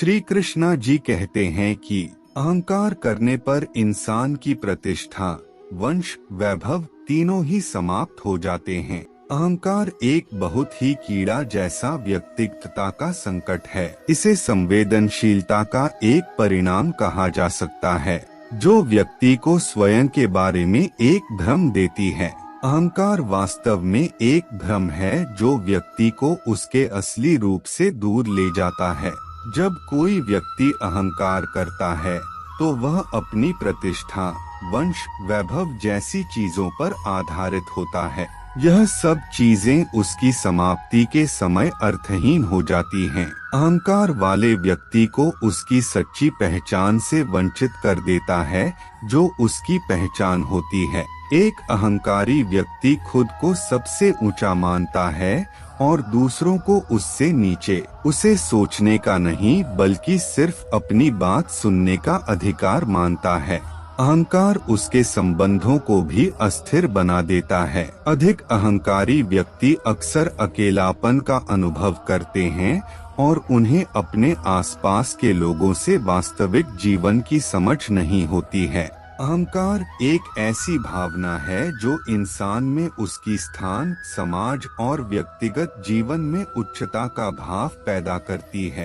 श्री कृष्णा जी कहते हैं कि अहंकार करने पर इंसान की प्रतिष्ठा, वंश, वैभव तीनों ही समाप्त हो जाते हैं। अहंकार एक बहुत ही कीड़ा जैसा व्यक्तित्वता का संकट है। इसे संवेदनशीलता का एक परिणाम कहा जा सकता है, जो व्यक्ति को स्वयं के बारे में एक भ्रम देती है। अहंकार वास्तव में एक भ्रम है जो व्यक्ति को उसके असली रूप से दूर ले जाता है। जब कोई व्यक्ति अहंकार करता है तो वह अपनी प्रतिष्ठा, वंश, वैभव जैसी चीजों पर आधारित होता है। यह सब चीजें उसकी समाप्ति के समय अर्थहीन हो जाती हैं। अहंकार वाले व्यक्ति को उसकी सच्ची पहचान से वंचित कर देता है, जो उसकी पहचान होती है। एक अहंकारी व्यक्ति खुद को सबसे ऊंचा मानता है और दूसरों को उससे नीचे। उसे सोचने का नहीं बल्कि सिर्फ अपनी बात सुनने का अधिकार मानता है। अहंकार उसके संबंधों को भी अस्थिर बना देता है। अधिक अहंकारी व्यक्ति अक्सर अकेलापन का अनुभव करते हैं और उन्हें अपने आसपास के लोगों से वास्तविक जीवन की समझ नहीं होती है। अहंकार एक ऐसी भावना है जो इंसान में उसकी स्थान, समाज और व्यक्तिगत जीवन में उच्चता का भाव पैदा करती है।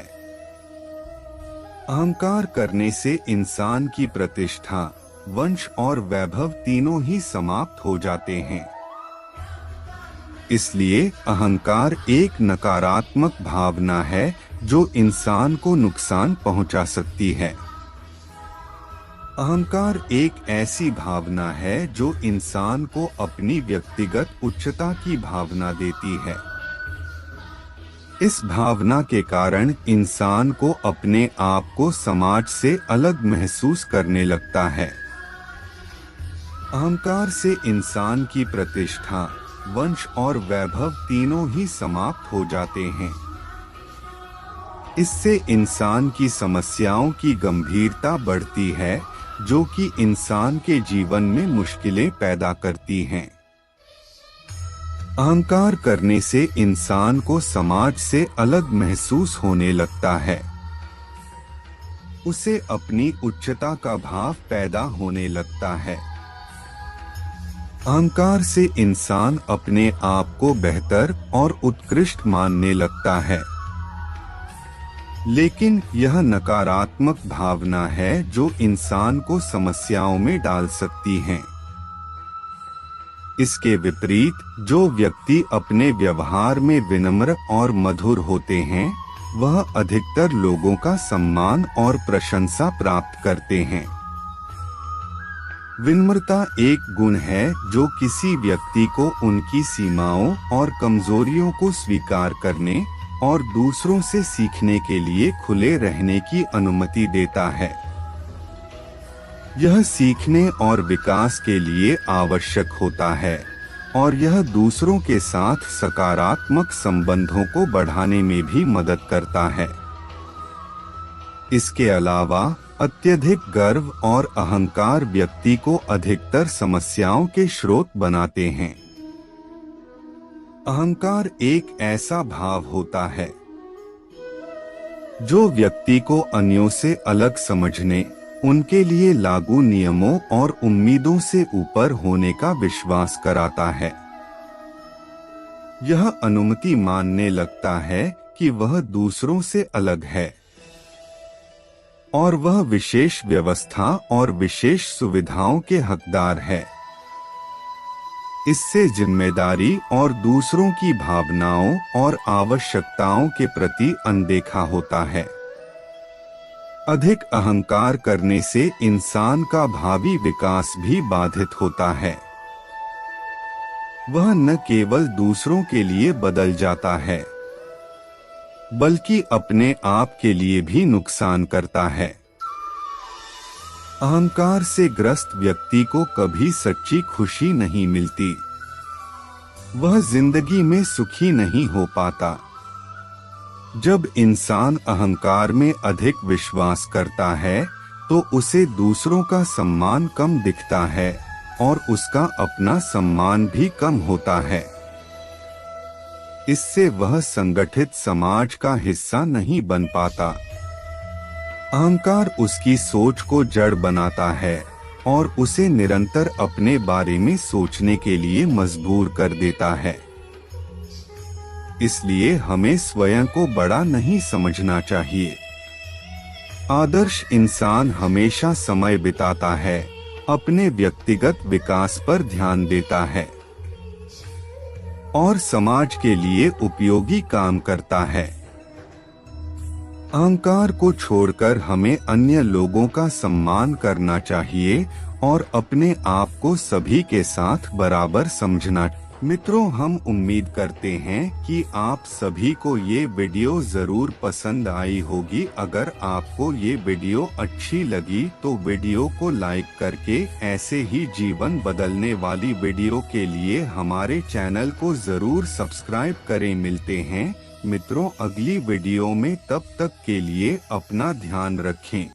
अहंकार करने से इंसान की प्रतिष्ठा, वंश और वैभव तीनों ही समाप्त हो जाते हैं। इसलिए अहंकार एक नकारात्मक भावना है जो इंसान को नुकसान पहुंचा सकती है। अहंकार एक ऐसी भावना है जो इंसान को अपनी व्यक्तिगत उच्चता की भावना देती है। इस भावना के कारण इंसान को अपने आप को समाज से अलग महसूस करने लगता है। अहंकार से इंसान की प्रतिष्ठा, वंश और वैभव तीनों ही समाप्त हो जाते हैं। इससे इंसान की समस्याओं की गंभीरता बढ़ती है, जो कि इंसान के जीवन में मुश्किलें पैदा करती हैं। अहंकार करने से इंसान को समाज से अलग महसूस होने लगता है। उसे अपनी उच्चता का भाव पैदा होने लगता है। अहंकार से इंसान अपने आप को बेहतर और उत्कृष्ट मानने लगता है। लेकिन यह नकारात्मक भावना है जो इंसान को समस्याओं में डाल सकती है। इसके विपरीत जो व्यक्ति अपने व्यवहार में विनम्र और मधुर होते हैं, वह अधिकतर लोगों का सम्मान और प्रशंसा प्राप्त करते हैं। विनम्रता एक गुण है जो किसी व्यक्ति को उनकी सीमाओं और कमजोरियों को स्वीकार करने और दूसरों से सीखने के लिए खुले रहने की अनुमति देता है। यह सीखने और विकास के लिए आवश्यक होता है और यह दूसरों के साथ सकारात्मक संबंधों को बढ़ाने में भी मदद करता है। इसके अलावा अत्यधिक गर्व और अहंकार व्यक्ति को अधिकतर समस्याओं के स्रोत बनाते हैं। अहंकार एक ऐसा भाव होता है जो व्यक्ति को अन्यों से अलग समझने, उनके लिए लागू नियमों और उम्मीदों से ऊपर होने का विश्वास कराता है। यह अनुमति मानने लगता है कि वह दूसरों से अलग है और वह विशेष व्यवस्था और विशेष सुविधाओं के हकदार है। इससे जिम्मेदारी और दूसरों की भावनाओं और आवश्यकताओं के प्रति अनदेखा होता है। अधिक अहंकार करने से इंसान का भावी विकास भी बाधित होता है। वह न केवल दूसरों के लिए बदल जाता है, बल्कि अपने आप के लिए भी नुकसान करता है। अहंकार से ग्रस्त व्यक्ति को कभी सच्ची खुशी नहीं मिलती। वह जिंदगी में सुखी नहीं हो पाता। जब इंसान अहंकार में अधिक विश्वास करता है, तो उसे दूसरों का सम्मान कम दिखता है और उसका अपना सम्मान भी कम होता है। इससे वह संगठित समाज का हिस्सा नहीं बन पाता। अहंकार उसकी सोच को जड़ बनाता है और उसे निरंतर अपने बारे में सोचने के लिए मजबूर कर देता है। इसलिए हमें स्वयं को बड़ा नहीं समझना चाहिए। आदर्श इंसान हमेशा समय बिताता है, अपने व्यक्तिगत विकास पर ध्यान देता है और समाज के लिए उपयोगी काम करता है। अहंकार को छोड़कर हमें अन्य लोगों का सम्मान करना चाहिए और अपने आप को सभी के साथ बराबर समझना। मित्रों, हम उम्मीद करते हैं कि आप सभी को ये वीडियो जरूर पसंद आई होगी। अगर आपको ये वीडियो अच्छी लगी तो वीडियो को लाइक करके ऐसे ही जीवन बदलने वाली वीडियो के लिए हमारे चैनल को जरूर सब्सक्राइब करें। मिलते हैं मित्रों अगली वीडियो में, तब तक के लिए अपना ध्यान रखें।